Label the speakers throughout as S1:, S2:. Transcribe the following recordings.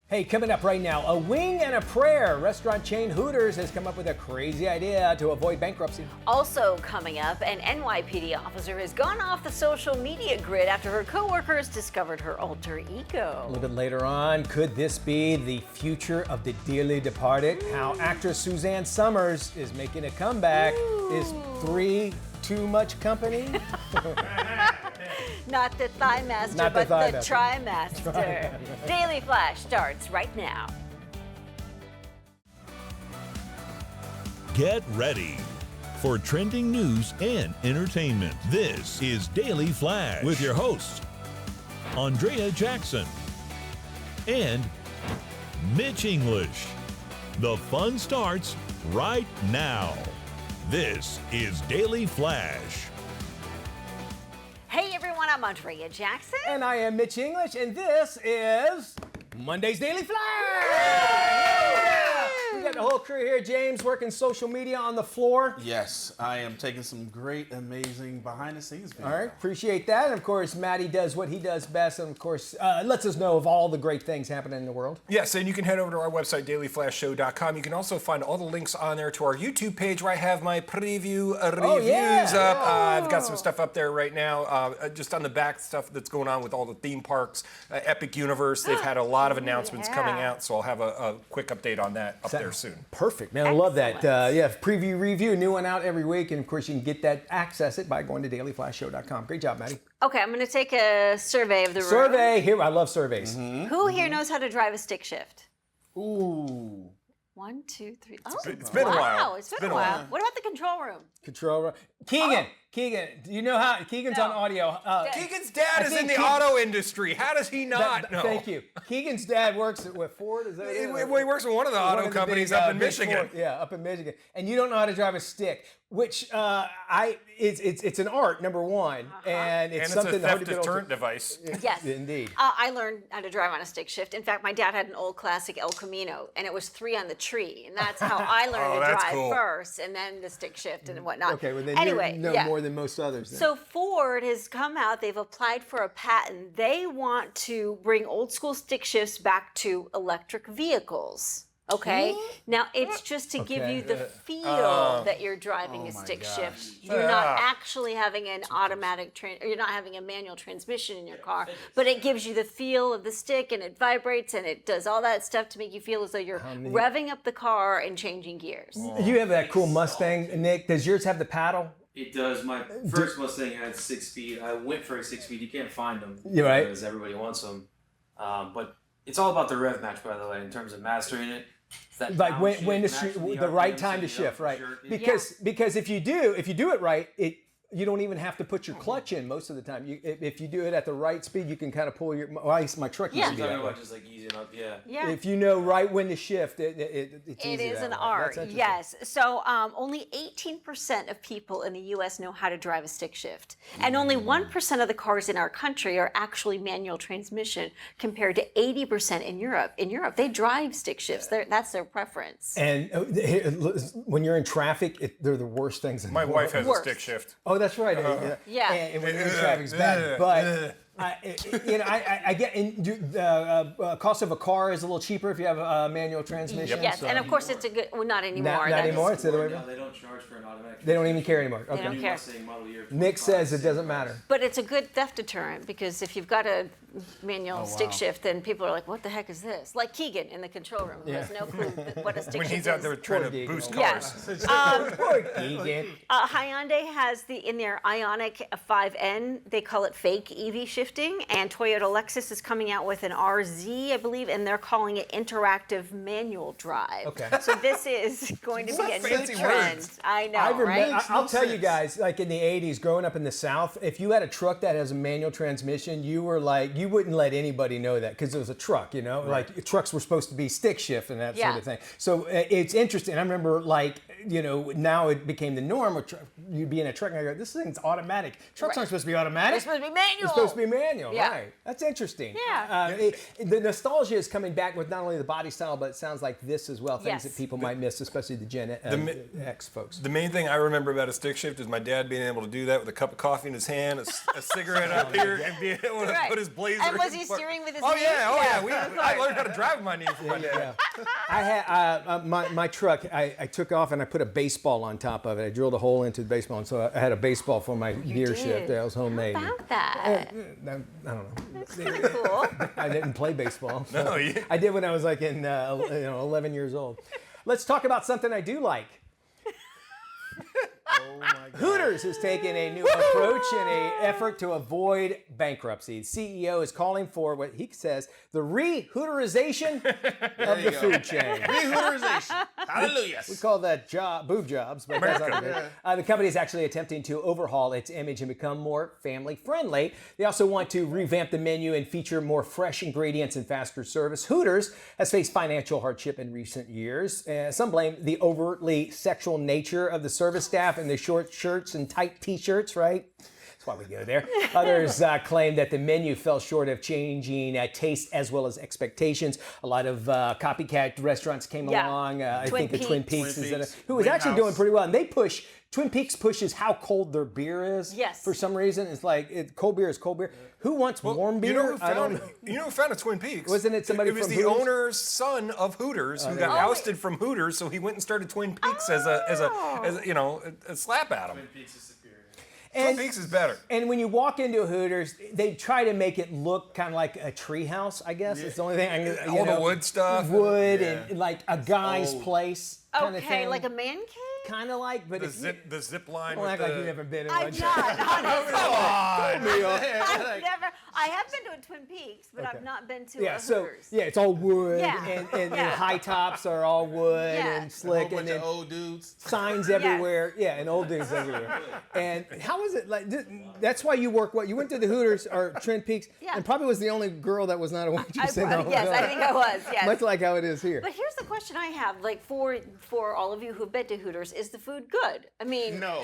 S1: Hey, coming up right now, a wing and a prayer. Restaurant chain Hooters has come up with a crazy idea to avoid bankruptcy.
S2: Also coming up, an NYPD officer has gone off the social media grid after her coworkers discovered her alter ego.
S1: A little bit later on, could this be the future of the dearly departed? How actress Suzanne Summers is making a comeback. Is 3 too much company?
S2: Not the Thigh Master, but the Trimaster. Daily Flash starts right now.
S3: Get ready for trending news and entertainment. This is Daily Flash with your hosts, Andrea Jackson and Mitch English. The fun starts right now. This is Daily Flash.
S2: Hey everyone, I'm Andrea Jackson.
S1: And I am Mitch English, and this is Monday's Daily Flash! We got the whole crew here. James working social media on the floor.
S4: Yes, I am taking some great, amazing behind-the-scenes video.
S1: All right, appreciate that. And of course, Matty does what he does best, and of course, lets us know of all the great things happening in the world.
S5: Yes, and you can head over to our website, dailyflashshow.com. You can also find all the links on there to our YouTube page where I have my preview reviews up. I've got some stuff up there right now, just on the back stuff that's going on with all the theme parks. Epic Universe, they've had a lot of announcements coming out, so I'll have a quick update on that up there soon.
S1: Perfect, man. I love that. Preview review, new one out every week, and of course, you can get that, access it by going to dailyflashshow.com. Great job, Matty.
S2: Okay, I'm going to take a survey of the room.
S1: Survey here. I love surveys.
S2: Who here knows how to drive a stick shift?
S4: Ooh.
S2: 1, 2, 3.
S5: It's been a while.
S2: It's been a while. What about the control room?
S1: Control. Keegan, do you know how? Keegan's on audio.
S5: Keegan's dad is in the auto industry. How does he not know?
S1: Thank you. Keegan's dad works at Ford? Is that
S5: Well, he works with one of the auto companies up in Michigan.
S1: Ford, up in Michigan. And you don't know how to drive a stick, which it's an art, number one, and it's something
S5: a
S1: hard to
S5: theft
S1: get
S5: deterrent device.
S2: Yes.
S1: Indeed.
S2: I learned how to drive on a stick shift. In fact, my dad had an old classic El Camino, and it was 3 on the tree, and that's how I learned to
S5: that's
S2: drive
S5: cool.
S2: first, and then the stick shift and whatnot.
S1: Okay, well then
S2: anyway,
S1: you know more than most others. Then.
S2: So Ford has come out, they've applied for a patent. They want to bring old school stick shifts back to electric vehicles. Okay. Now it's just to give you the feel that you're driving a stick shift. You're not actually having an automatic you're not having a manual transmission in your car, but it gives you the feel of the stick, and it vibrates, and it does all that stuff to make you feel as though you're revving up the car and changing gears.
S1: You have that cool Mustang, Nick. Does yours have the paddle?
S6: It does. My first Mustang had 6-speed. I went for a 6-speed. You can't find them.
S1: You're right.
S6: Because everybody wants them. But it's all about the rev match, by the way, in terms of mastering it.
S1: Like when the right time to shift, right? Because if you do it right, you don't even have to put your clutch in most of the time. If you do it at the right speed, you can kind of pull your. Well, my truck used to be that way.
S6: Just like easing up,
S1: If you know right when to shift, it's easy.
S2: It is an
S1: way.
S2: art, yes. So only 18% of people in the U.S. know how to drive a stick shift. And only 1% of the cars in our country are actually manual transmission, compared to 80% in Europe. In Europe, they drive stick shifts. That's their preference.
S1: And when you're in traffic, they're the worst things in the world.
S5: My wife has a stick shift.
S1: Oh, that's right.
S2: Yeah.
S1: And when you're in traffic's bad. But I get the cost of a car is a little cheaper if you have a manual transmission.
S2: Yes, and of course it's a good. Well, not anymore.
S1: Not anymore. It's the other way
S6: No,
S1: around.
S6: they don't charge for an automatic.
S1: They don't even care anymore.
S2: They don't care.
S1: Nick says it doesn't matter.
S2: But it's a good theft deterrent, because if you've got a manual stick shift, then people are like, "What the heck is this?" Like Keegan in the control room, who has no clue what a stick shift is.
S5: When he's out there trying to boost cars.
S1: Poor Keegan.
S2: Hyundai has in their Ioniq 5N, they call it fake EV shifting, and Toyota Lexus is coming out with an RZ, I believe, and they're calling it interactive manual drive.
S1: Okay.
S2: So this is going to be a new
S5: fancy
S2: trend.
S5: words.
S2: I know, right?
S1: I'll tell you guys, like in the 80s, growing up in the South, if you had a truck that has a manual transmission, you wouldn't let anybody know that, because it was a truck, Like trucks were supposed to be stick shift and that sort of thing. So it's interesting. I remember now it became the norm. You'd be in a truck and I go, this thing's automatic. Trucks aren't supposed to be automatic.
S2: They're supposed to be manual.
S1: It's supposed to be manual,
S2: Yeah.
S1: right. That's interesting.
S2: Yeah.
S1: The nostalgia is coming back with not only the body style, but it sounds like this as well, things
S2: Yes.
S1: that people might miss, especially the Gen X folks.
S5: The main thing I remember about a stick shift is my dad being able to do that with a cup of coffee in his hand, a cigarette up here, and being able to
S2: Right.
S5: put his blazer.
S2: And was
S5: in
S2: he
S5: front.
S2: steering with his
S5: Oh
S2: knees?
S5: yeah.
S2: Yeah.
S5: I learned how to drive with my knees from my dad.
S1: I had my truck. I took off and I put a baseball on top of it. I drilled a hole into the baseball, and so I had a baseball for my gear shift. That was homemade.
S2: How about that?
S1: I don't know.
S2: That's kind of cool.
S1: I didn't play baseball. So
S5: No, you-
S1: I did when I was like in 11 years old. Let's talk about something I do like.
S4: Oh my God.
S1: Hooters has taken a new approach in an effort to avoid bankruptcy. The CEO is calling for what he says the re-Hooterization of the food chain.
S4: Rehooterization. Hallelujah.
S1: We call that boob jobs, but that's not good. The company is actually attempting to overhaul its image and become more family friendly. They also want to revamp the menu and feature more fresh ingredients and faster service. Hooters has faced financial hardship in recent years. Some blame the overtly sexual nature of the service staff and the short shirts and tight t-shirts, right? That's why we go there. Others claim that the menu fell short of changing taste as well as expectations. A lot of copycat restaurants came along. I think the Twin Peaks is who is actually doing pretty well. And they push, Twin Peaks pushes how cold their beer is.
S2: Yes.
S1: For some reason, it's like cold beer is cold beer. Who wants warm beer?
S5: You know
S1: I don't know.
S5: who founded Twin Peaks?
S1: Wasn't it somebody
S5: It was
S1: from
S5: the
S1: Hooters?
S5: owner's son of Hooters who got ousted from Hooters, so he went and started Twin Peaks as a slap at him. Twin Peaks is better.
S1: And when you walk into a Hooters, they try to make it look kind of like a treehouse, I guess. It's the only thing I can,
S5: All the wood stuff.
S1: Wood and like a guy's place kind of
S2: Okay,
S1: thing.
S2: like a man cave?
S1: Kind of like, but
S5: The zip line.
S1: don't
S5: with
S1: act like you've never been in one.
S2: I've not, honestly.
S1: Come on.
S2: I have been to a Twin Peaks, but I've not been to
S1: Yeah,
S2: a
S1: so
S2: Hooters.
S1: it's all wood,
S2: Yeah.
S1: and the
S2: Yeah.
S1: high tops are all wood
S2: Yeah.
S1: and slick,
S4: Whole
S1: and
S4: bunch
S1: then
S4: of old dudes.
S1: signs everywhere. Yeah, and old dudes everywhere. And how was it like? That's why you work. What you went to the Hooters or Twin Peaks,
S2: Yeah.
S1: and probably was the only girl that was not a waitress in the hotel.
S2: Yes, I think I was. Yes.
S1: Much like how it is here.
S2: But here's the question I have, like for all of you who've been to Hooters, is the food good? I mean,
S4: No.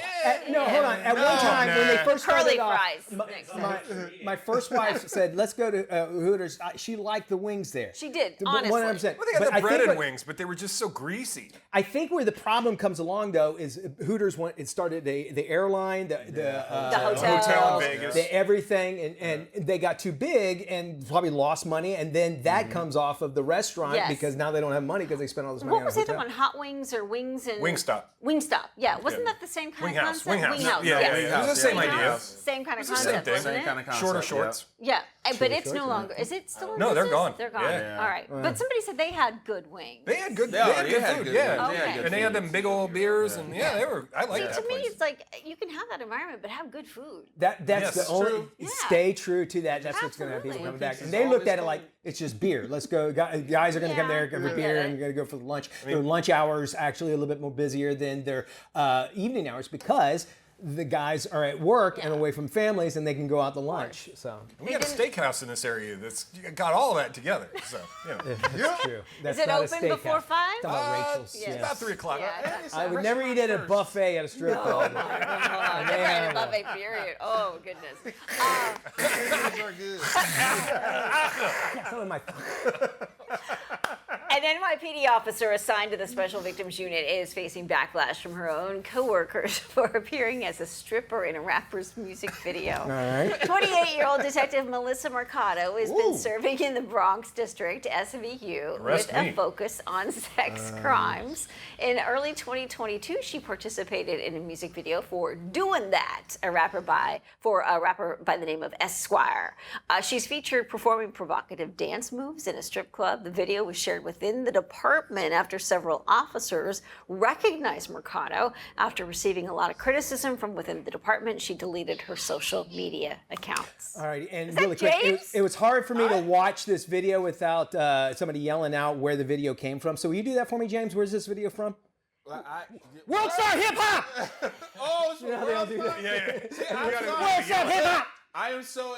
S1: No, hold on. At one time, when they first started
S2: curly
S1: off,
S2: fries. next time.
S1: my first wife said, "Let's go to Hooters." She liked the wings there.
S2: She did,
S1: The-
S2: honestly.
S1: 100%.
S5: Well, they had
S1: But
S5: the
S1: I
S5: bread
S1: think
S5: and
S1: what-
S5: wings, but they were just so greasy.
S1: I think where the problem comes along though is Hooters it started the airline, the
S2: hotel
S5: in Vegas.
S1: the everything, and they got too big and probably lost money, and then that comes off of the restaurant
S2: Yes.
S1: because now they don't have money because they spent all this money
S2: What
S1: on
S2: was
S1: the
S2: the other
S1: hotel.
S2: one? Hot Wings or Wings and
S5: Wingstop.
S2: Wingstop. Yeah, wasn't that the same kind
S5: Wing
S2: of
S5: House.
S2: concept?
S5: Wing House.
S2: Yes.
S5: It was the same
S2: Wing
S5: idea.
S2: House, same kind of
S5: It's the same
S2: concept,
S5: thing.
S2: wasn't
S4: Same
S2: it?
S4: kind of concept.
S5: Shorter
S4: yeah.
S5: shorts.
S2: Yeah, but it's
S1: shorts,
S2: no
S1: yeah.
S2: longer. Is it still in
S5: No, they're
S2: business?
S5: gone.
S2: They're gone.
S5: Yeah.
S2: All right. But somebody said they had good wings.
S5: They had good,
S4: Yeah,
S5: they had
S4: they
S5: good
S4: had
S5: food,
S4: good
S5: yeah.
S4: food. They had
S2: Okay.
S4: good
S5: And they had
S4: food.
S5: them big old beers, and they were. I like
S2: See,
S5: that
S2: to me,
S5: place.
S2: it's like you can have that environment, but have good food.
S1: That's
S5: Yes,
S1: the
S5: it's
S1: only.
S5: true.
S2: Yeah.
S1: Stay true to that. That's what's going to have people
S2: Absolutely.
S1: coming back.
S4: Twin
S1: And
S4: Peaks
S1: they
S4: is
S1: looked at it
S4: always
S1: like it's just beer. Let's go. Guys are going to come
S2: Yeah,
S1: there, get
S2: I
S1: beer,
S2: get
S1: and
S2: it.
S1: going to go for lunch. Their lunch hours actually a little bit more busier than their evening hours because the guys are at work and
S2: Yeah.
S1: away from families, and they can go out to lunch. So
S5: We got a steakhouse in this area that's got all of that together. So,
S1: that's true. That's
S2: Is it
S1: not a
S2: open before
S1: steakhouse.
S2: 5?
S1: Talking about Rachel's.
S2: yes.
S1: yes.
S5: about 3 o'clock.
S2: Yeah.
S1: I would never eat at a buffet at a strip club.
S2: Never had a buffet period. Oh goodness.
S4: Those are good.
S1: Some of my
S2: An NYPD officer assigned to the Special Victims Unit is facing backlash from her own coworkers for appearing as a stripper in a rapper's music video.
S1: All right.
S2: 28-year-old Detective Melissa Mercado has been serving in the Bronx District, SVU,
S5: Arrest
S2: with
S5: me.
S2: a focus on sex crimes. In early 2022, she participated in a music video for "Doing That," a rapper by the name of Esquire. She's featured performing provocative dance moves in a strip club. The video was shared within the department after several officers recognized Mercado. After receiving a lot of criticism from within the department, she deleted her social media accounts.
S1: All right, and
S2: that
S1: really quick,
S2: James?
S1: it was hard for me to watch this video without somebody yelling out where the video came from. So will you do that for me, James? Where's this video from? World Star Hip Hop!
S4: Oh,
S1: You know how they all do that?
S5: Yeah.
S1: World Star Hip Hop!
S4: I am so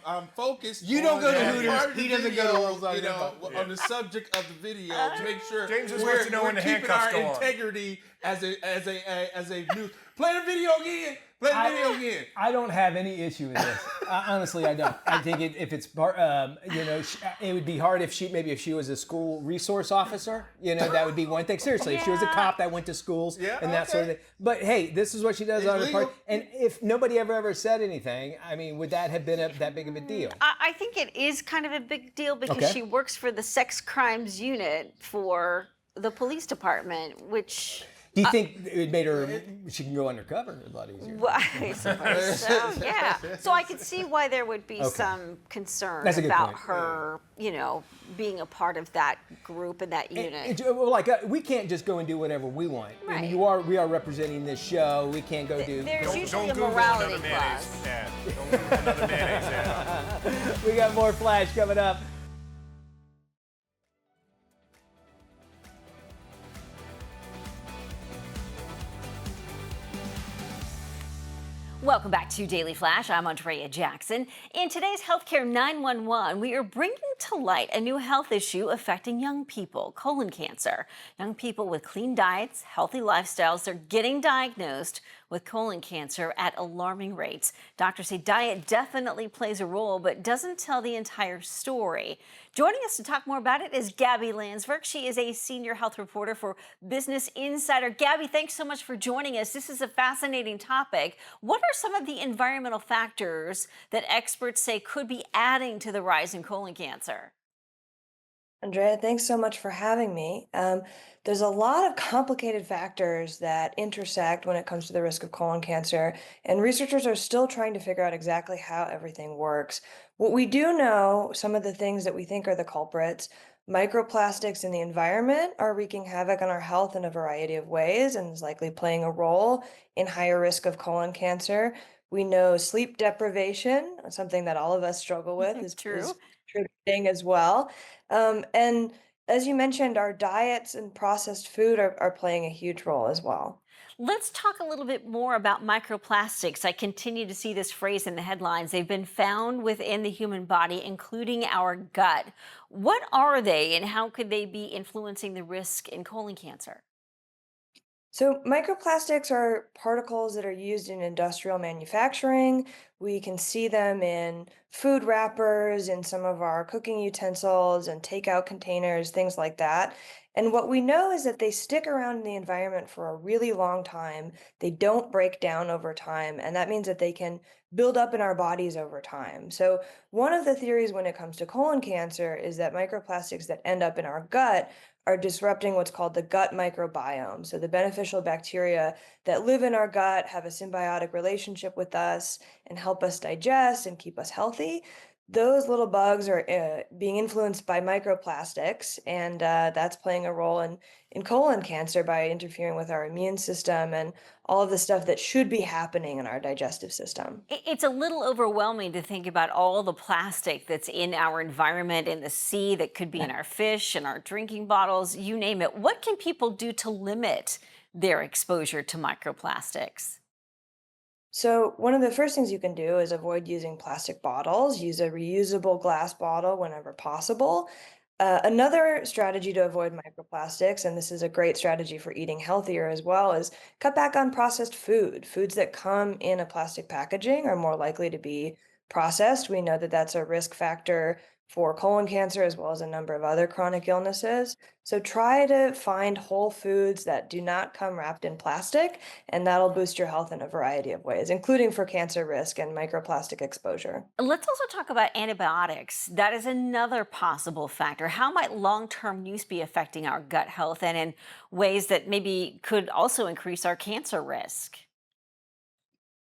S4: I'm focused.
S1: You don't go to
S4: on
S1: Hooters.
S4: part of the
S1: He doesn't go to
S4: video,
S1: Hooters.
S4: on the subject of the video to make sure
S5: James just
S4: we're,
S5: wants to know
S4: we're
S5: when the
S4: keeping
S5: handcuffs
S4: our
S5: go on.
S4: integrity as a news. Play the video again. Play the video again.
S1: I don't have any issue with this. Honestly, I don't. I think if it's part, it would be hard if she was a school resource officer. That would be one thing. Seriously, if she was a cop that went to schools and that sort of thing. But hey, this is what she does on her part. And if nobody ever said anything, I mean, would that have been that big of a deal?
S2: I think it is kind of a big deal because she works for the sex crimes unit for the police department, which...
S1: Do you think it made her? She can go undercover a lot easier.
S2: Well, I suppose so. Yeah. So I could see why there would be some concern about her, being a part of that group and that unit.
S1: We can't just go and do whatever we want.
S2: Right.
S1: I mean, we are representing this show. We can't go do.
S2: There's usually
S5: don't
S2: a
S5: Google
S2: morality
S5: another
S2: clause.
S5: mayonnaise ad. Don't Google another mayonnaise ad.
S1: We got more Flash coming up.
S7: Welcome back to Daily Flash. I'm Andrea Jackson. In today's Healthcare 911, we are bringing to light a new health issue affecting young people, colon cancer. Young people with clean diets, healthy lifestyles, they're getting diagnosed with colon cancer at alarming rates. Doctors say diet definitely plays a role, but doesn't tell the entire story. Joining us to talk more about it is Gabby Landsverk. She is a senior health reporter for Business Insider. Gabby, thanks so much for joining us. This is a fascinating topic. What are some of the environmental factors that experts say could be adding to the rise in colon cancer?
S8: Andrea, thanks so much for having me. There's a lot of complicated factors that intersect when it comes to the risk of colon cancer, and researchers are still trying to figure out exactly how everything works. What we do know, some of the things that we think are the culprits, microplastics in the environment are wreaking havoc on our health in a variety of ways and is likely playing a role in higher risk of colon cancer. We know sleep deprivation, something that all of us struggle with, is contributing as well. And as you mentioned, our diets and processed food are playing a huge role as well.
S7: Let's talk a little bit more about microplastics. I continue to see this phrase in the headlines. They've been found within the human body, including our gut. What are they and how could they be influencing the risk in colon cancer?
S8: So microplastics are particles that are used in industrial manufacturing. We can see them in food wrappers, in some of our cooking utensils and takeout containers, things like that. And what we know is that they stick around in the environment for a really long time. They don't break down over time, and that means that they can build up in our bodies over time. So one of the theories when it comes to colon cancer is that microplastics that end up in our gut are disrupting what's called the gut microbiome. So the beneficial bacteria that live in our gut have a symbiotic relationship with us and help us digest and keep us healthy. Those little bugs are being influenced by microplastics, and that's playing a role in colon cancer by interfering with our immune system and all of the stuff that should be happening in our digestive system.
S7: It's a little overwhelming to think about all the plastic that's in our environment, in the sea, that could be in our fish and our drinking bottles, you name it. What can people do to limit their exposure to microplastics?
S8: So one of the first things you can do is avoid using plastic bottles. Use a reusable glass bottle whenever possible. Another strategy to avoid microplastics, and this is a great strategy for eating healthier as well, is cut back on processed food. Foods that come in a plastic packaging are more likely to be processed. We know that that's a risk factor for colon cancer as well as a number of other chronic illnesses. So try to find whole foods that do not come wrapped in plastic, and that'll boost your health in a variety of ways, including for cancer risk and microplastic exposure.
S7: Let's also talk about antibiotics. That is another possible factor. How might long-term use be affecting our gut health and in ways that maybe could also increase our cancer risk?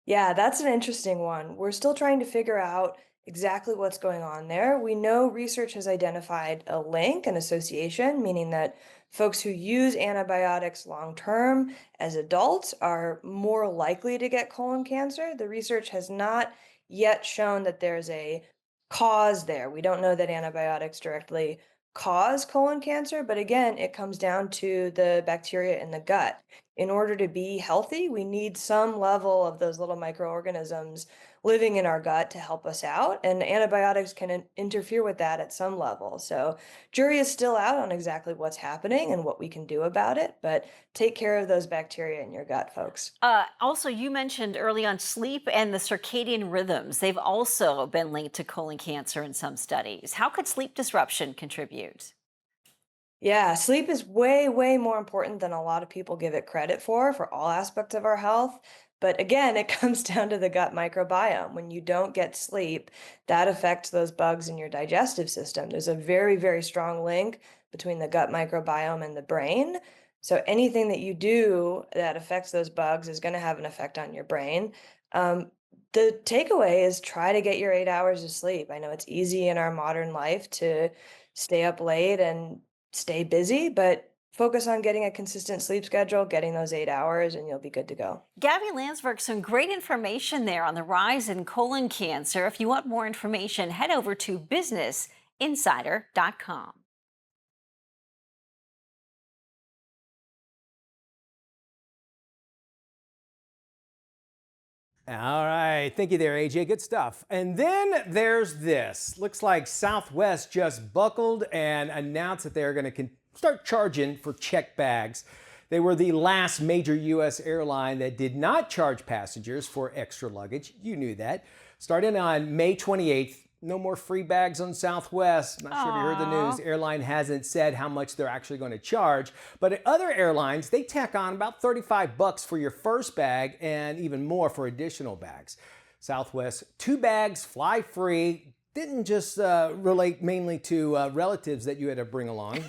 S8: Yeah, that's an interesting one. We're still trying to figure out exactly what's going on there. We know research has identified a link, an association, meaning that folks who use antibiotics long term as adults are more likely to get colon cancer. The research has not yet shown that there's a cause there. We don't know that antibiotics directly cause colon cancer, but again, it comes down to the bacteria in the gut. in order to be healthy, we need some level of those little microorganisms living in our gut to help us out. And antibiotics can interfere with that at some level. So, jury is still out on exactly what's happening and what we can do about it. But take care of those bacteria in your gut, folks.
S7: Also, you mentioned early on sleep and the circadian rhythms. They've also been linked to colon cancer in some studies. How could sleep disruption contribute?
S8: Yeah, sleep is way, way more important than a lot of people give it credit for all aspects of our health. But again, it comes down to the gut microbiome. When you don't get sleep, that affects those bugs in your digestive system. There's a very, very strong link between the gut microbiome and the brain. So anything that you do that affects those bugs is going to have an effect on your brain. Um, the takeaway is try to get your 8 hours of sleep. I know it's easy in our modern life to stay up late and stay busy, but focus on getting a consistent sleep schedule, getting those 8 hours, and you'll be good to go.
S7: Gabby Landsverk, some great information there on the rise in colon cancer. If you want more information, head over to businessinsider.com.
S1: All right, thank you there, AJ. Good stuff. And then there's this. Looks like Southwest just buckled and announced that they're going to start charging for checked bags. They were the last major U.S. airline that did not charge passengers for extra luggage. You knew that. Starting on May 28th, no more free bags on Southwest. Not sure if you heard the news. Airline hasn't said how much they're actually going to charge. But at other airlines, they tack on about $35 for your first bag and even more for additional bags. Southwest, 2 bags, fly free. Didn't just relate mainly to relatives that you had to bring along.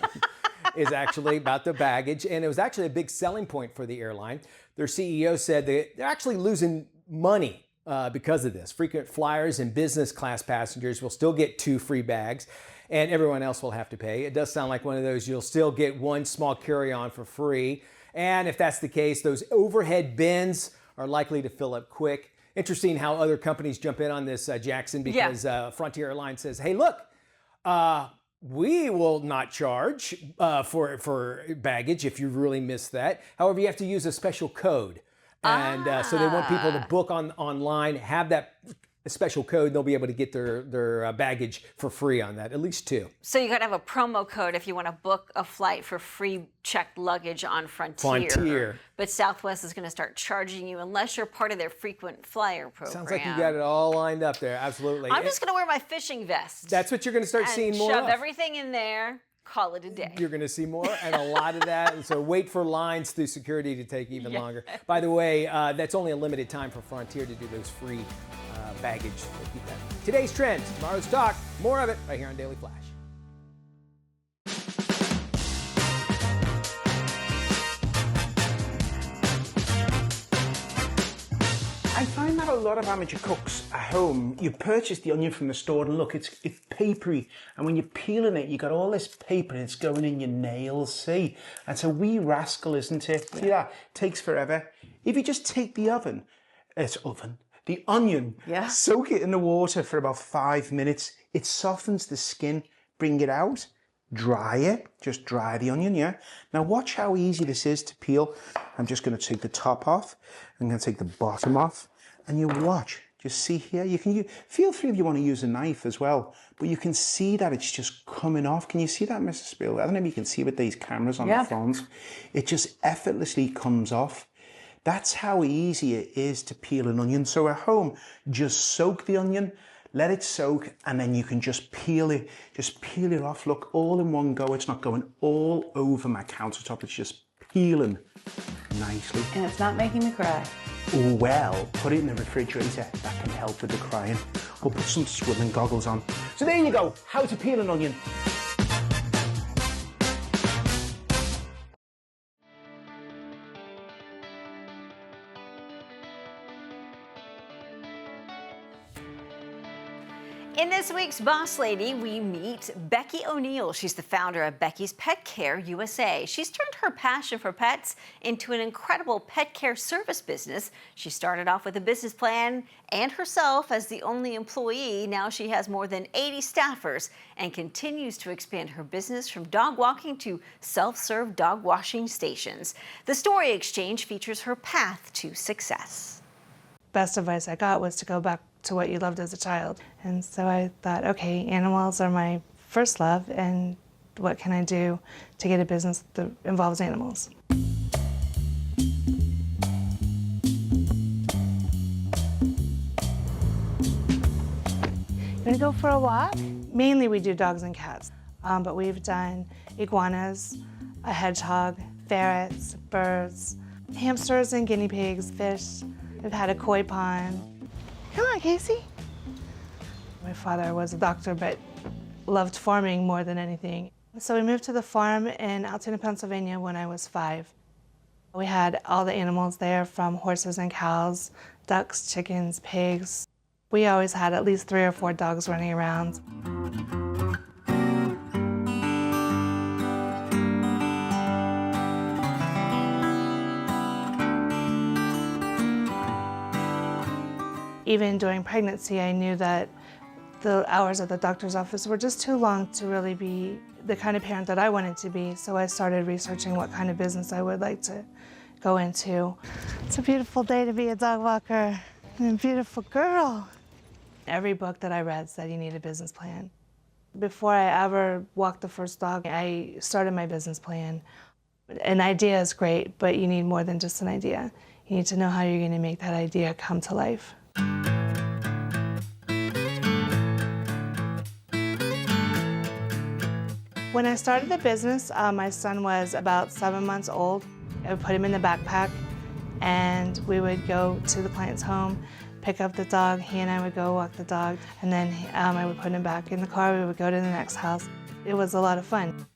S1: Is actually about the baggage. And it was actually a big selling point for the airline. Their CEO said they're actually losing money because of this. Frequent flyers and business class passengers will still get 2 free bags and everyone else will have to pay. It does sound like one of those you'll still get 1 small carry-on for free. And if that's the case, those overhead bins are likely to fill up quick. Interesting how other companies jump in on this, Jackson, because Frontier Airlines says, hey, look, we will not charge for baggage if you really miss that. However, you have to use a special code. And so they want people to book online, have that special code. They'll be able to get their baggage for free on that, at least 2.
S7: So you got to have a promo code if you want to book a flight for free checked luggage on Frontier. But Southwest is going to start charging you unless you're part of their frequent flyer program.
S1: Sounds like you got it all lined up there. Absolutely.
S7: I'm just going to wear my fishing vest.
S1: That's what you're going to start seeing more
S7: shove
S1: of.
S7: everything in there. Call it a day.
S1: You're going to see more and a lot of that. And so wait for lines through security to take even longer. By the way, that's only a limited time for Frontier to do those free baggage. So keep that. Today's trends, tomorrow's talk. More of it right here on Daily Flash.
S9: I find that a lot of amateur cooks at home, you purchase the onion from the store and look, it's papery. And when you're peeling it, you got all this paper and it's going in your nails, see? It's a wee rascal, isn't it? See that? Takes forever. If you just take the the onion, soak it in the water for about 5 minutes. It softens the skin, bring it out, dry it, just dry the onion, Now watch how easy this is to peel. I'm just going to take the top off. I'm going to take the bottom off. And you watch, just see here, you can feel free if you want to use a knife as well, but you can see that it's just coming off. Can you see that, Mrs. Spill? I don't know if you can see with these cameras on the phones. It just effortlessly comes off. That's how easy it is to peel an onion. So at home, just soak the onion, let it soak, and then you can just peel it off. Look, all in one go. It's not going all over my countertop. It's just peeling nicely.
S10: And it's not making me cry.
S9: Oh, well, put it in the refrigerator. That can help with the crying. Or put some swimming goggles on. So there you go, how to peel an onion.
S7: In this week's Boss Lady, we meet Becky O'Neill. She's the founder of Becky's Pet Care USA. She's turned her passion for pets into an incredible pet care service business. She started off with a business plan and herself as the only employee. Now she has more than 80 staffers and continues to expand her business from dog walking to self-serve dog washing stations. The Story Exchange features her path to success.
S10: Best advice I got was to go back to what you loved as a child. And so I thought, okay, animals are my first love, and what can I do to get a business that involves animals? You wanna go for a walk? Mainly we do dogs and cats, but we've done iguanas, a hedgehog, ferrets, birds, hamsters and guinea pigs, fish. We've had a koi pond. Come on, Casey. My father was a doctor, but loved farming more than anything. So we moved to the farm in Altoona, Pennsylvania when I was 5. We had all the animals there, from horses and cows, ducks, chickens, pigs. We always had at least 3 or 4 dogs running around. Even during pregnancy, I knew that the hours at the doctor's office were just too long to really be the kind of parent that I wanted to be. So I started researching what kind of business I would like to go into. It's a beautiful day to be a dog walker and a beautiful girl. Every book that I read said you need a business plan. Before I ever walked the first dog, I started my business plan. An idea is great, but you need more than just an idea. You need to know how you're going to make that idea come to life. When I started the business, my son was about 7 months old. I would put him in the backpack, and we would go to the client's home, pick up the dog. He and I would go walk the dog, and then I would put him back in the car. We would go to the next house. It was a lot of fun.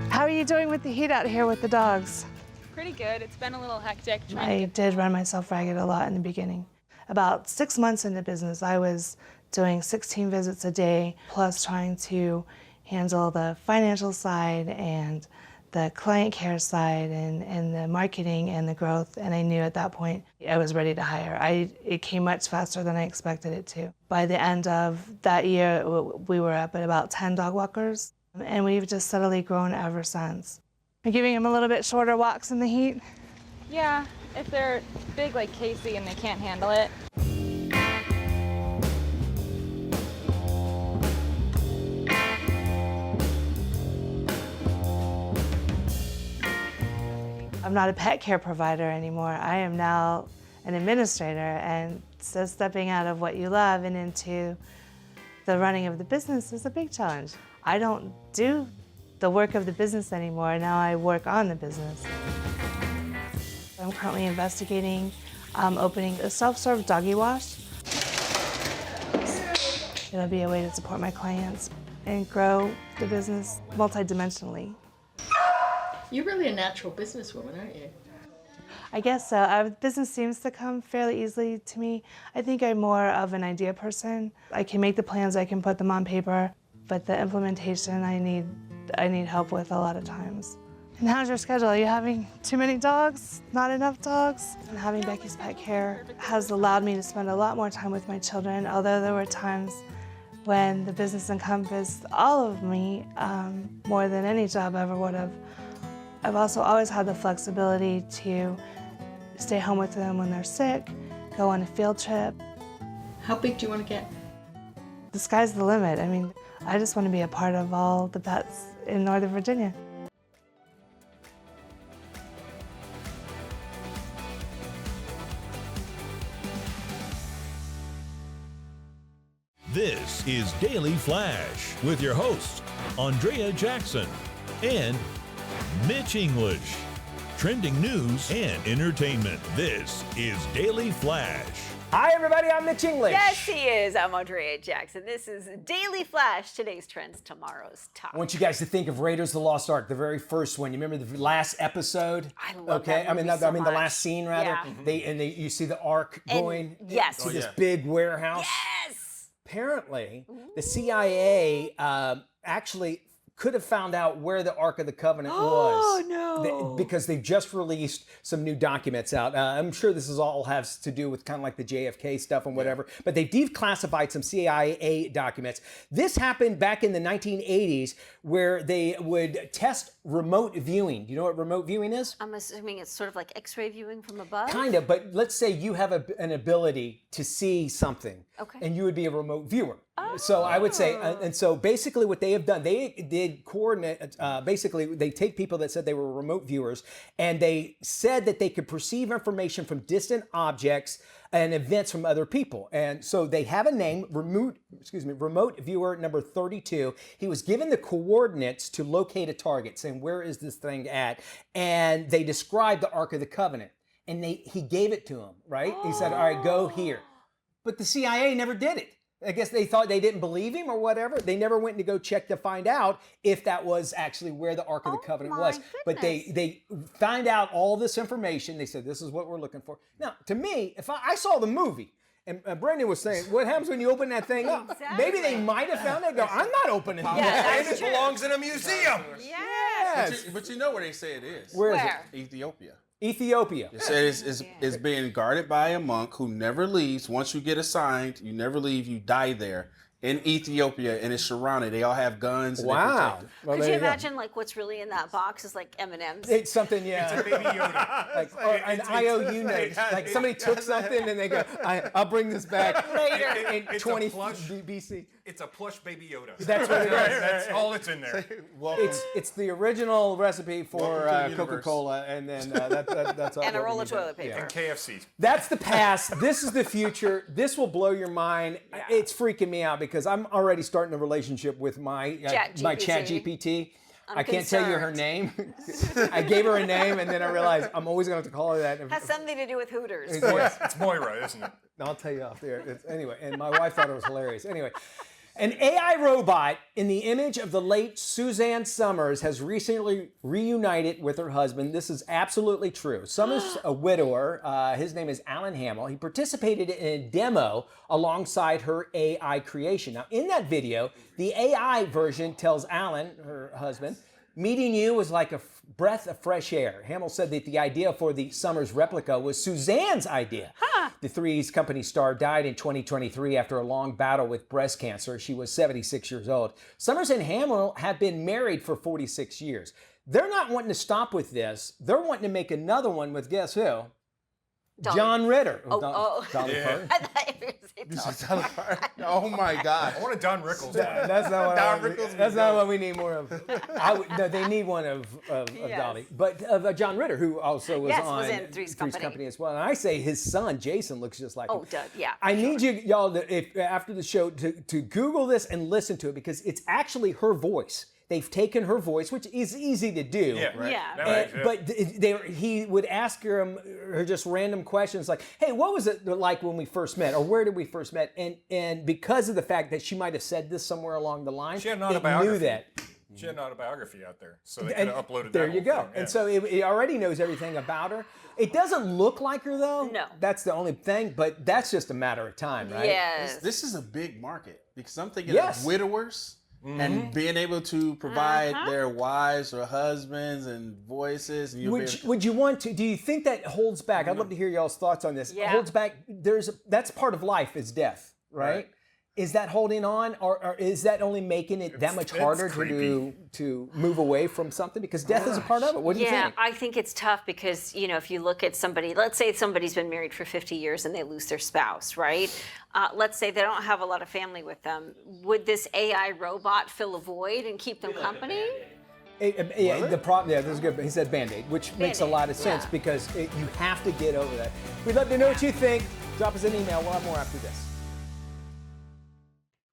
S10: How are you doing with the heat out here with the dogs?
S11: Pretty good. It's been a little hectic.
S10: I did run myself ragged a lot in the beginning. About 6 months into business, I was doing 16 visits a day, plus trying to handle the financial side and the client care side and the marketing and the growth. And I knew at that point I was ready to hire. It came much faster than I expected it to. By the end of that year, we were up at about 10 dog walkers, and we've just steadily grown ever since. I'm giving them a little bit shorter walks in the heat.
S11: Yeah, if they're big like Casey and they can't handle it.
S10: I'm not a pet care provider anymore. I am now an administrator, and so stepping out of what you love and into the running of the business is a big challenge. I don't do the work of the business anymore. Now I work on the business. I'm currently investigating opening a self-serve doggy wash. It'll be a way to support my clients and grow the business multidimensionally.
S12: You're really a natural businesswoman, aren't you?
S10: I guess so. Business seems to come fairly easily to me. I think I'm more of an idea person. I can make the plans, I can put them on paper, but the implementation I need help with a lot of times. And how's your schedule? Are you having too many dogs? Not enough dogs? And having Becky's Pet Care has allowed me to spend a lot more time with my children, although there were times when the business encompassed all of me more than any job ever would have. I've also always had the flexibility to stay home with them when they're sick, go on a field trip.
S12: How big do you want to get?
S10: The sky's the limit. I mean, I just want to be a part of all the pets in Northern Virginia.
S3: This is Daily Flash with your hosts, Andrea Jackson and Mitch English. Trending news and entertainment. This is Daily Flash.
S1: Hi, everybody. I'm Mitch English.
S7: Yes, he is. I'm Andrea Jackson. This is Daily Flash. Today's trends, tomorrow's top.
S1: I want you guys to think of Raiders of the Lost Ark, the very first one. You remember the last episode?
S7: I love that movie
S1: I mean
S7: so
S1: the last
S7: much.
S1: scene rather.
S7: Yeah.
S1: You see the Ark going
S7: yes.
S1: to this big warehouse.
S7: Yes.
S1: Apparently, the CIA actually could have found out where the Ark of the Covenant was.
S7: Oh, no.
S1: Because they've just released some new documents out. I'm sure this is all has to do with kind of like the JFK stuff and whatever, but they've declassified some CIA documents. This happened back in the 1980s where they would test remote viewing. Do you know what remote viewing is?
S2: I'm assuming it's sort of like X-ray viewing from above.
S1: Kind of, but let's say you have an ability to see something, and you would be a remote viewer. So I would say, and so basically what they have done, they did coordinate, basically they take people that said they were remote viewers, and they said that they could perceive information from distant objects and events from other people. And so they have a name, remote viewer number 32. He was given the coordinates to locate a target, saying, where is this thing at? And they described the Ark of the Covenant. And he gave it to him, right? He said, all right, go here. But the CIA never did it. I guess they thought they didn't believe him or whatever. They never went to go check to find out if that was actually where the Ark of the Covenant was. But they found out all this information. They said, this is what we're looking for. Now, to me, if I saw the movie, and Brendan was saying, what happens when you open that thing up?
S7: Exactly.
S1: Maybe they might have found it and go, I'm not opening that.
S7: Yeah,
S5: And it belongs in a museum.
S7: Yes.
S4: But you know where they say it is?
S1: Where is it?
S4: Ethiopia.
S1: Ethiopia.
S4: It says it's being guarded by a monk who never leaves. Once you get assigned, you never leave. You die there in Ethiopia, and it's surrounded. They all have guns. And
S1: Wow. Well,
S2: Could
S1: there
S2: you
S1: go.
S2: imagine like what's really in that box is like M&Ms?
S1: It's something, yeah.
S5: It's a baby Yoda.
S1: Like, or an IOU note. Like somebody took something and they go, I'll bring this back later in
S5: It's
S1: 20
S5: a plush.
S1: BC.
S5: It's a plush baby Yoda.
S1: That's what it is.
S5: That's all that's in there.
S1: It's the original recipe for
S4: Welcome to the universe.
S1: Coca-Cola, and then that's all.
S2: And a
S1: what
S2: roll
S1: we
S2: of
S1: do.
S2: toilet paper.
S5: And KFC.
S1: That's the past. This is the future. This will blow your mind. It's freaking me out because I'm already starting a relationship with my Chat GPT. I can't tell you her name. I gave her a name, and then I realized I'm always going to have to call her that.
S2: Has something to do with Hooters.
S5: It's Moira, isn't it?
S1: I'll tell you off there. Anyway, and my wife thought it was hilarious. Anyway, an AI robot in the image of the late Suzanne Summers has recently reunited with her husband. This is absolutely true. Summers, a widower, his name is Alan Hamill. He participated in a demo alongside her AI creation. Now, in that video, the AI version tells Alan, her husband, meeting you was like a breath of fresh air. Hamill said that the idea for the Summers replica was Suzanne's idea. The Three's company star died in 2023 after a long battle with breast cancer. She was 76 years old. Summers and Hamill have been married for 46 years. They're not wanting to stop with this. They're wanting to make another one with guess who? John Ritter. Dolly Parton.
S2: I thought you were going to say
S4: Oh my God!
S5: I want a Don Rickles.
S1: That's not what
S5: Don Rickles.
S1: That's not what we need more of. No, they need one of Dolly, but of John Ritter, who also was on
S2: in Three's Company
S1: as well. And I say his son Jason looks just like him.
S2: Doug, yeah.
S1: I need y'all to, after the show to Google this and listen to it because it's actually her voice. They've taken her voice, which is easy to do.
S5: Yeah, right.
S2: Yeah.
S1: But he would ask her just random questions like, hey, what was it like when we first met? Or where did we first met? And because of the fact that she might have said this somewhere along the line,
S5: She had an
S1: they
S5: autobiography.
S1: knew that.
S5: She had an autobiography out there, so they could
S1: And
S5: have uploaded
S1: there
S5: that
S1: you
S5: whole
S1: go.
S5: thing, yeah.
S1: And so it already knows everything about her. It doesn't look like her, though.
S2: No.
S1: That's the only thing, but that's just a matter of time, right?
S2: Yes.
S4: This is a big market because I'm thinking
S1: Yes.
S4: of widowers. And being able to provide their wives or husbands and voices. And
S1: Would you want to? Do you think that holds back? I'd love to hear y'all's thoughts on this.
S2: Yeah.
S1: Holds back. That's part of life is death, right? Is that holding on, or is that only making it that much harder to move away from something? Because death is a part of it. What do you think?
S2: I think it's tough because, if you look at somebody, let's say somebody's been married for 50 years and they lose their spouse, right? Let's say they don't have a lot of family with them. Would this AI robot fill a void and keep them company?
S1: The problem, this is good. He said Band-Aid, which makes a lot of sense because you have to get over that. We'd love to know what you think. Drop us an email. We'll have more after this.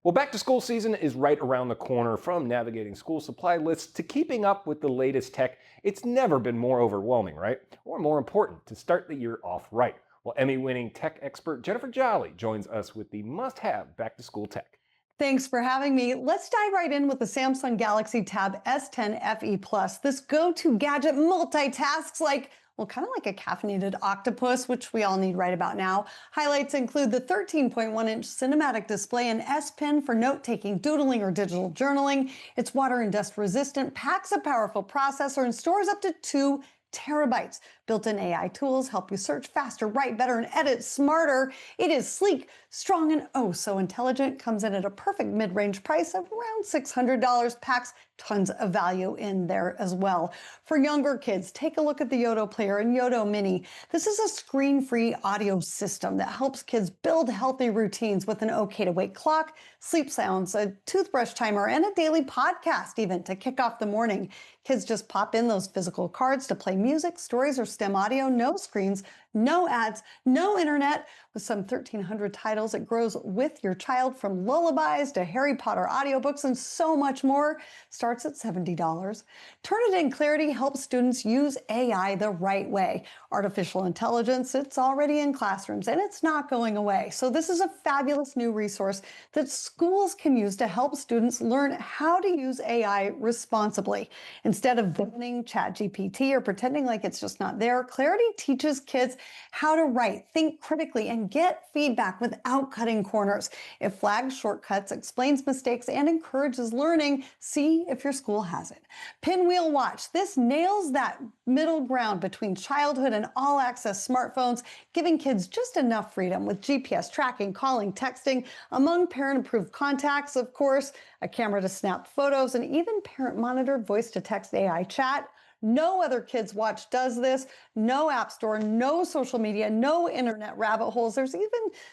S13: Well, back to school season is right around the corner. From navigating school supply lists to keeping up with the latest tech, it's never been more overwhelming, right? Or more important, to start the year off right. Well, Emmy-winning tech expert Jennifer Jolly joins us with the must-have back-to-school tech.
S14: Thanks for having me. Let's dive right in with the Samsung Galaxy Tab S10 FE Plus. This go-to gadget multitasks like, well, kind of like a caffeinated octopus, which we all need right about now. Highlights include the 13.1-inch cinematic display and S Pen for note-taking, doodling, or digital journaling. It's water and dust resistant, packs a powerful processor, and stores up to 2 terabytes. Built-in AI tools help you search faster, write better, and edit smarter. It is sleek, strong, and oh so intelligent. Comes in at a perfect mid-range price of around $600. Packs tons of value in there as well. For younger kids, take a look at the Yodo Player and Yodo Mini. This is a screen-free audio system that helps kids build healthy routines with an okay-to-wake clock, sleep sounds, a toothbrush timer, and a daily podcast even to kick off the morning. Kids just pop in those physical cards to play music, stories, or STEM audio. No screens, no ads, no internet. With some 1,300 titles, it grows with your child, from lullabies to Harry Potter audiobooks and so much more. Starts at $70. Turnitin Clarity helps students use AI the right way. Artificial intelligence, it's already in classrooms and it's not going away. So this is a fabulous new resource that schools can use to help students learn how to use AI responsibly. Instead of banning ChatGPT or pretending like it's just not there, Clarity teaches kids how to write, think critically, and get feedback without cutting corners. It flags shortcuts, explains mistakes, and encourages learning. See if your school has it. Pinwheel Watch. This nails that middle ground between childhood and all-access smartphones, giving kids just enough freedom with GPS tracking, calling, texting, among parent-approved contacts, of course, a camera to snap photos, and even parent-monitored voice-to-text AI chat. No other Kids Watch does this. No app store, no social media, no internet rabbit holes. There's even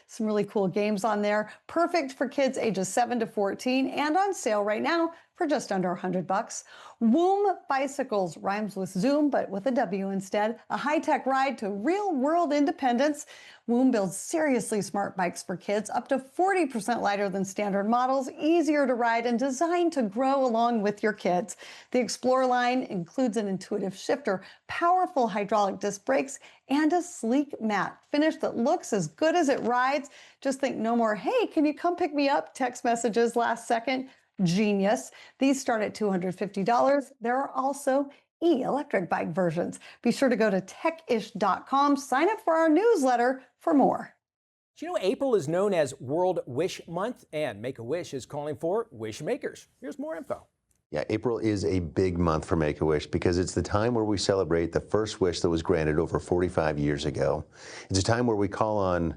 S14: some really cool games on there. Perfect for kids ages 7 to 14 and on sale right now for just under $100. Woom Bicycles rhymes with Zoom, but with a W instead. A high-tech ride to real-world independence. Woom builds seriously smart bikes for kids, up to 40% lighter than standard models, easier to ride, and designed to grow along with your kids. The Explore line includes an intuitive shifter, powerful hydraulic disc brakes, and a sleek matte finish that looks as good as it rides. Just think no more, "Hey, can you come pick me up?" text messages last second. Genius. These start at $250. There are also electric bike versions. Be sure to go to techish.com, sign up for our newsletter for more.
S1: Do you know April is known as World Wish Month, and Make-A-Wish is calling for wish makers? Here's more info.
S15: Yeah, April is a big month for Make-A-Wish because it's the time where we celebrate the first wish that was granted over 45 years ago. It's a time where we call on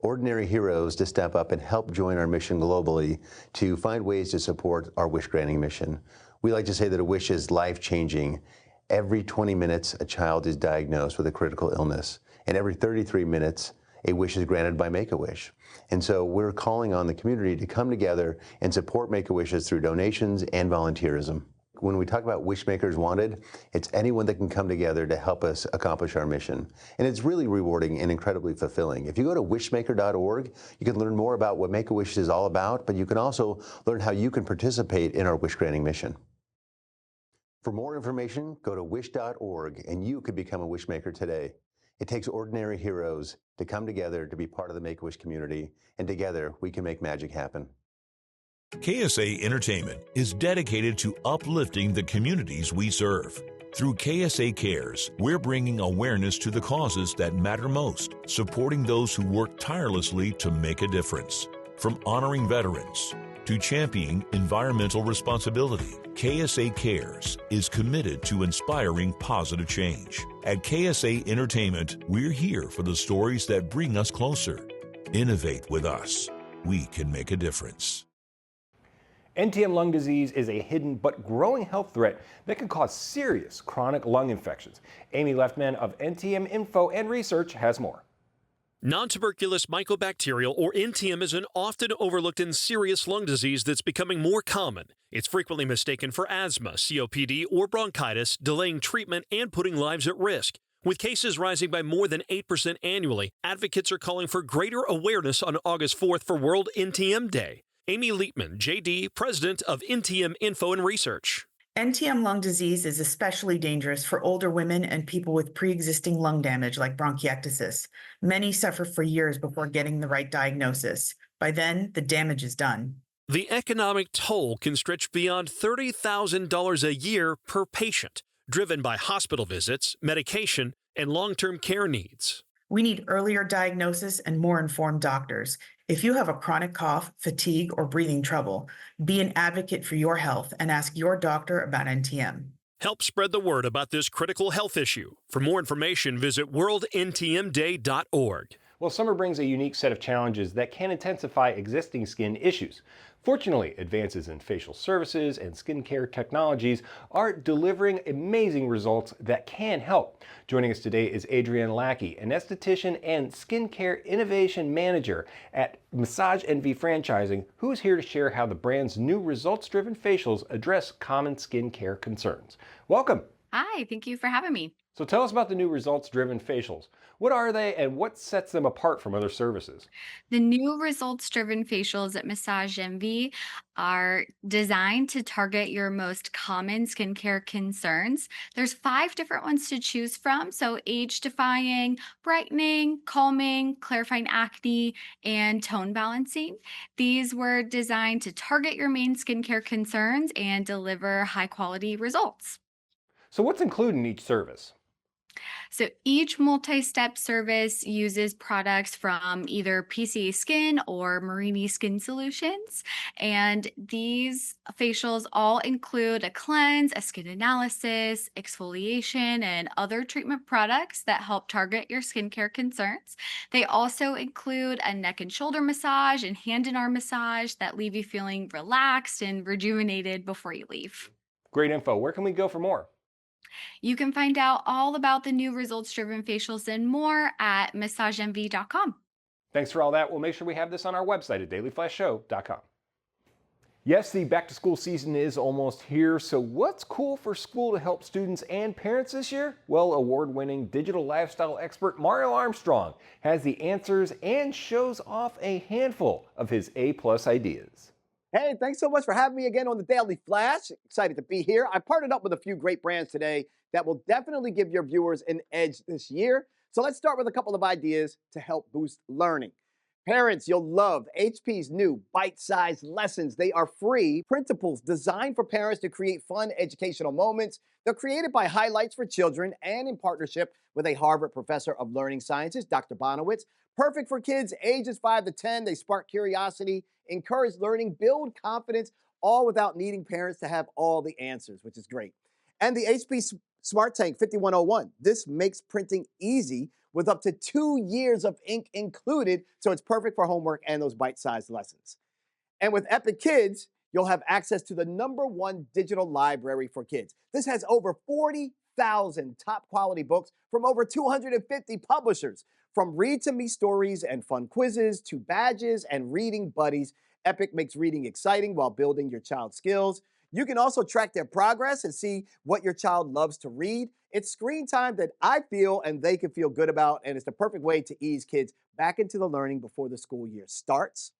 S15: ordinary heroes to step up and help join our mission globally to find ways to support our wish-granting mission. We like to say that a wish is life-changing. Every 20 minutes, a child is diagnosed with a critical illness, and every 33 minutes, a wish is granted by Make-A-Wish. And so we're calling on the community to come together and support Make-A-Wishes through donations and volunteerism. When we talk about Wish Makers Wanted, it's anyone that can come together to help us accomplish our mission. And it's really rewarding and incredibly fulfilling. If you go to wishmaker.org, you can learn more about what Make-A-Wish is all about, but you can also learn how you can participate in our wish-granting mission. For more information, go to wish.org, and you could become a wish maker today. It takes ordinary heroes to come together to be part of the Make-A-Wish community, and together we can make magic happen.
S3: KSA Entertainment is dedicated to uplifting the communities we serve. Through KSA Cares, we're bringing awareness to the causes that matter most, supporting those who work tirelessly to make a difference. From honoring veterans to championing environmental responsibility, KSA Cares is committed to inspiring positive change. At KSA Entertainment, we're here for the stories that bring us closer. Innovate with us. We can make a difference.
S13: NTM lung disease is a hidden but growing health threat that can cause serious chronic lung infections. Amy Leftman of NTM Info and Research has more.
S16: Non-tuberculous mycobacterial, or NTM, is an often overlooked and serious lung disease that's becoming more common. It's frequently mistaken for asthma, COPD, or bronchitis, delaying treatment and putting lives at risk. With cases rising by more than 8% annually, advocates are calling for greater awareness on August 4th for World NTM Day. Amy Leitman, JD, president of NTM Info and Research.
S17: NTM lung disease is especially dangerous for older women and people with pre-existing lung damage like bronchiectasis. Many suffer for years before getting the right diagnosis. By then, the damage is done.
S16: The economic toll can stretch beyond $30,000 a year per patient, driven by hospital visits, medication, and long-term care needs.
S17: We need earlier diagnosis and more informed doctors. If you have a chronic cough, fatigue, or breathing trouble, be an advocate for your health and ask your doctor about NTM.
S16: Help spread the word about this critical health issue. For more information, visit worldntmday.org.
S13: Well, summer brings a unique set of challenges that can intensify existing skin issues. Fortunately, advances in facial services and skincare technologies are delivering amazing results that can help. Joining us today is Adrienne Lackey, an esthetician and skincare innovation manager at Massage Envy Franchising, who is here to share how the brand's new results-driven facials address common skincare concerns. Welcome.
S18: Hi, thank you for having me.
S13: So tell us about the new results-driven facials. What are they and what sets them apart from other services?
S18: The new results-driven facials at Massage Envy are designed to target your most common skincare concerns. There's 5 different ones to choose from, so age-defying, brightening, calming, clarifying acne, and tone balancing. These were designed to target your main skincare concerns and deliver high-quality results.
S13: So what's included in each service?
S18: So each multi-step service uses products from either PCA Skin or Marini Skin Solutions. And these facials all include a cleanse, a skin analysis, exfoliation, and other treatment products that help target your skincare concerns. They also include a neck and shoulder massage and hand and arm massage that leave you feeling relaxed and rejuvenated before you leave.
S13: Great info. Where can we go for more?
S18: You can find out all about the new results-driven facials and more at massageenvy.com.
S13: Thanks for all that. We'll make sure we have this on our website at dailyflashshow.com. Yes, the back-to-school season is almost here, so what's cool for school to help students and parents this year? Well, award-winning digital lifestyle expert Mario Armstrong has the answers and shows off a handful of his A-plus ideas.
S19: Hey, thanks so much for having me again on the Daily Flash. Excited to be here. I partnered up with a few great brands today that will definitely give your viewers an edge this year. So let's start with a couple of ideas to help boost learning. Parents, you'll love HP's new bite-sized lessons. They are free printables designed for parents to create fun educational moments. They're created by Highlights for Children and in partnership with a Harvard professor of learning sciences, Dr. Bonowitz. Perfect for kids ages 5 to 10. They spark curiosity, encourage learning, build confidence, all without needing parents to have all the answers, which is great. And the HP Smart Tank 5101. This makes printing easy with up to 2 years of ink included, so it's perfect for homework and those bite-sized lessons. And with Epic Kids, you'll have access to the #1 digital library for kids. This has over 40,000 top-quality books from over 250 publishers. From read-to-me stories and fun quizzes to badges and reading buddies, Epic makes reading exciting while building your child's skills. You can also track their progress and see what your child loves to read. It's screen time that I feel and they can feel good about, and it's the perfect way to ease kids back into the learning before the school year starts.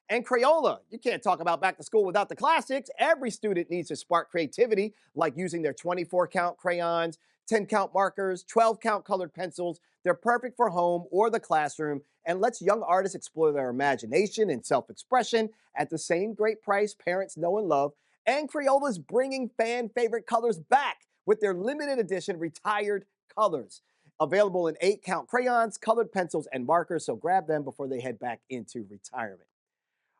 S19: And Crayola, you can't talk about back to school without the classics. Every student needs to spark creativity, like using their 24-count crayons, 10-count markers, 12-count colored pencils. They're perfect for home or the classroom and lets young artists explore their imagination and self-expression at the same great price parents know and love. And Crayola's bringing fan-favorite colors back with their limited edition retired colors. Available in 8-count crayons, colored pencils, and markers, so grab them before they head back into retirement.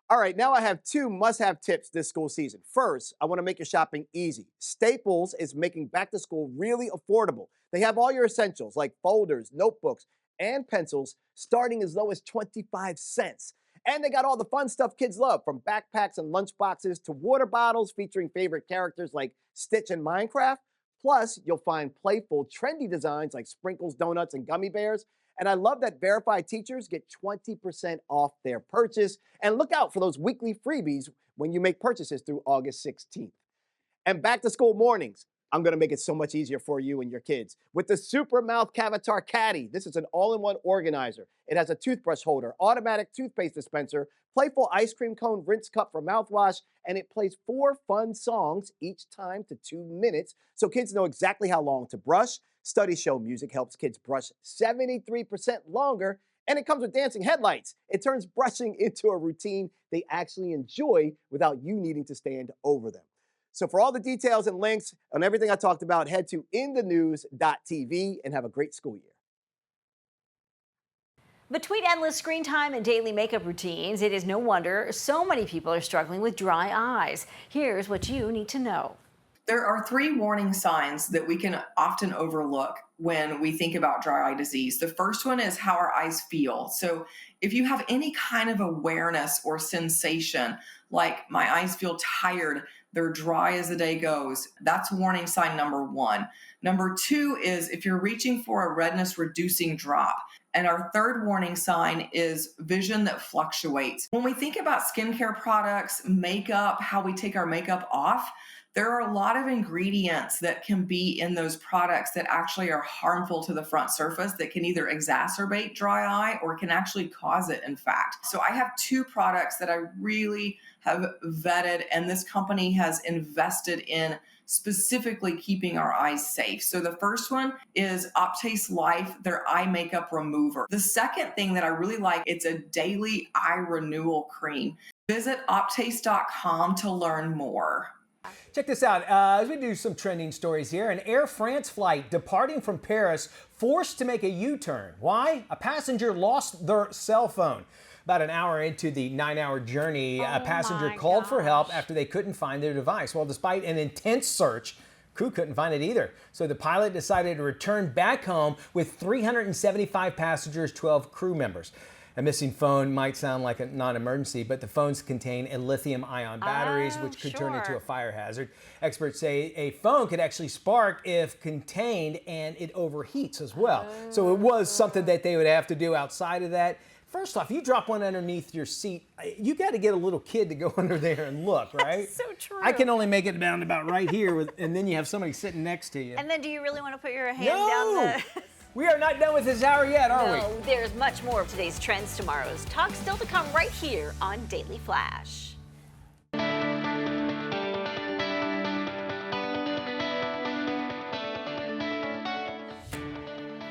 S19: All right, now I have 2 must-have tips this school season. First, I want to make your shopping easy. Staples is making back to school really affordable. They have all your essentials like folders, notebooks, and pencils starting as low as 25 cents. And they got all the fun stuff kids love, from backpacks and lunchboxes to water bottles featuring favorite characters like Stitch and Minecraft. Plus, you'll find playful, trendy designs like sprinkles, donuts, and gummy bears. And I love that verified teachers get 20% off their purchase. And look out for those weekly freebies when you make purchases through August 16th. And back to school mornings. I'm going to make it so much easier for you and your kids. With the Super Mouth Cavatar Caddy, this is an all-in-one organizer. It has a toothbrush holder, automatic toothpaste dispenser, playful ice cream cone rinse cup for mouthwash, and it plays 4 fun songs each time to 2 minutes, so kids know exactly how long to brush. Studies show music helps kids brush 73% longer, and it comes with dancing headlights. It turns brushing into a routine they actually enjoy without you needing to stand over them. So for all the details and links on everything I talked about, head to inthenews.tv and have a great school year.
S7: Between endless screen time and daily makeup routines, it is no wonder so many people are struggling with dry eyes. Here's what you need to know.
S20: There are 3 warning signs that we can often overlook when we think about dry eye disease. The first one is how our eyes feel. So if you have any kind of awareness or sensation, like my eyes feel tired, they're dry as the day goes, that's warning sign number 1. Number 2 is if you're reaching for a redness reducing drop. And our third warning sign is vision that fluctuates. When we think about skincare products, makeup, how we take our makeup off, there are a lot of ingredients that can be in those products that actually are harmful to the front surface that can either exacerbate dry eye or can actually cause it, in fact. So I have 2 products that I really have vetted, and this company has invested in specifically keeping our eyes safe. So the first one is Optase Life, their eye makeup remover. The second thing that I really like, it's a daily eye renewal cream. Visit optase.com to learn more.
S1: Check this out, as we do some trending stories here, an Air France flight departing from Paris forced to make a U-turn. Why? A passenger lost their cell phone. About an hour into the 9-hour journey, a passenger called for help after they couldn't find their device. Well, despite an intense search, crew couldn't find it either. So the pilot decided to return back home with 375 passengers, 12 crew members. A missing phone might sound like a non-emergency, but the phones contain a lithium-ion batteries, which could turn into a fire hazard. Experts say a phone could actually spark if contained, and it overheats as well. So it was something that they would have to do outside of that. First off, you drop one underneath your seat, you got to get a little kid to go under there and look, right?
S7: That's so true.
S1: I can only make it down about right here, and then you have somebody sitting next to you.
S7: And then do you really want to put your hand down the...
S1: We are not done with this hour yet, are we?
S7: No, there's much more of today's trends, tomorrow's talk still to come right here on Daily Flash.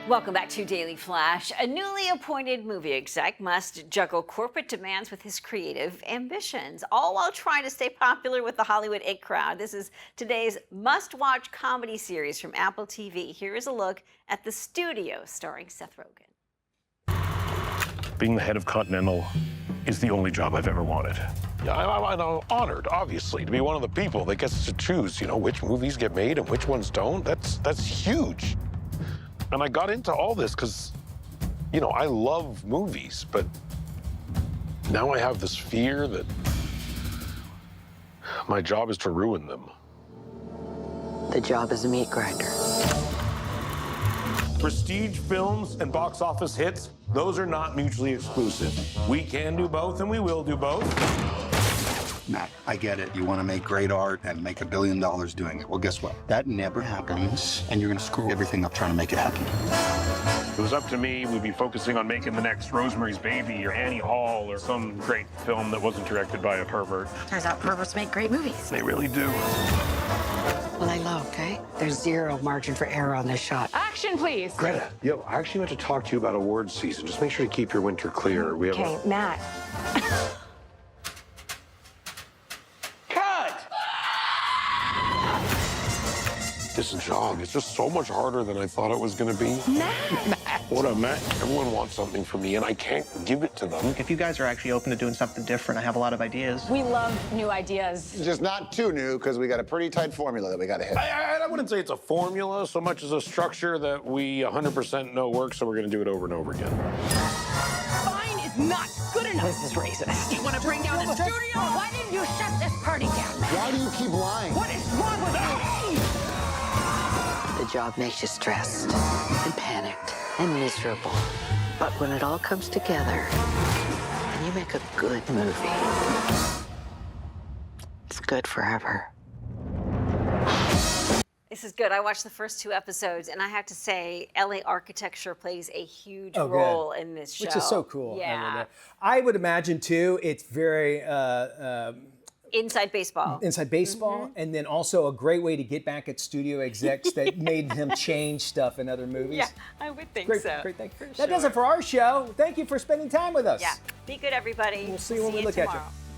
S7: Welcome back to Daily Flash. A newly appointed movie exec must juggle corporate demands with his creative ambitions, all while trying to stay popular with the Hollywood it crowd. This is today's must-watch comedy series from Apple TV. Here is a look at The Studio, starring Seth Rogen.
S21: Being the head of Continental is the only job I've ever wanted.
S22: Yeah, I'm honored, obviously, to be one of the people that gets to choose, which movies get made and which ones don't. That's huge. And I got into all this because, I love movies, but now I have this fear that my job is to ruin them.
S23: The job is a meat grinder.
S21: Prestige films and box office hits, those are not mutually exclusive. We can do both and we will do both.
S24: Matt, I get it. You want to make great art and make $1 billion doing it. Well, guess what? That never happens, and you're going to screw everything up trying to make it happen.
S21: If it was up to me, we'd be focusing on making the next Rosemary's Baby or Annie Hall or some great film that wasn't directed by a pervert.
S23: Turns out perverts make great movies.
S21: They really do.
S23: Lay low, okay? There's zero margin for error on this shot.
S11: Action, please.
S22: Greta, I actually meant to talk to you about awards season. Just make sure to keep your winter clear. We have
S23: Okay, Matt.
S22: This job is just so much harder than I thought it was going to be.
S23: Matt!
S22: What up, Matt? Everyone wants something from me, and I can't give it to them.
S25: If you guys are actually open to doing something different, I have a lot of ideas.
S11: We love new ideas.
S26: Just not too new, because we got a pretty tight formula that we got to hit.
S22: I wouldn't say it's a formula so much as a structure that we 100% know works, so we're going to do it over and over again.
S11: Fine is not good enough.
S23: This is racist.
S11: You want to bring down the studio? Why didn't you shut this party down, Matt?
S26: Why do you keep lying?
S11: What is wrong with you?
S23: The job makes you stressed and panicked and miserable. But when it all comes together and you make a good movie, it's good forever.
S2: This is good. I watched the first 2 episodes, and I have to say, LA architecture plays a huge
S1: Oh,
S2: role
S1: good.
S2: in this show.
S1: Which is so cool.
S2: Yeah.
S1: I would imagine too. It's very
S2: Inside baseball.
S1: inside baseball, and then also a great way to get back at studio execs that made him change stuff in other movies.
S2: Yeah, I would think
S1: Great,
S2: so.
S1: great thing.
S2: For
S1: That does it for our show. Thank you for spending time with us.
S2: Yeah. Be good, everybody.
S1: We'll see you when we look
S2: tomorrow.
S1: at you.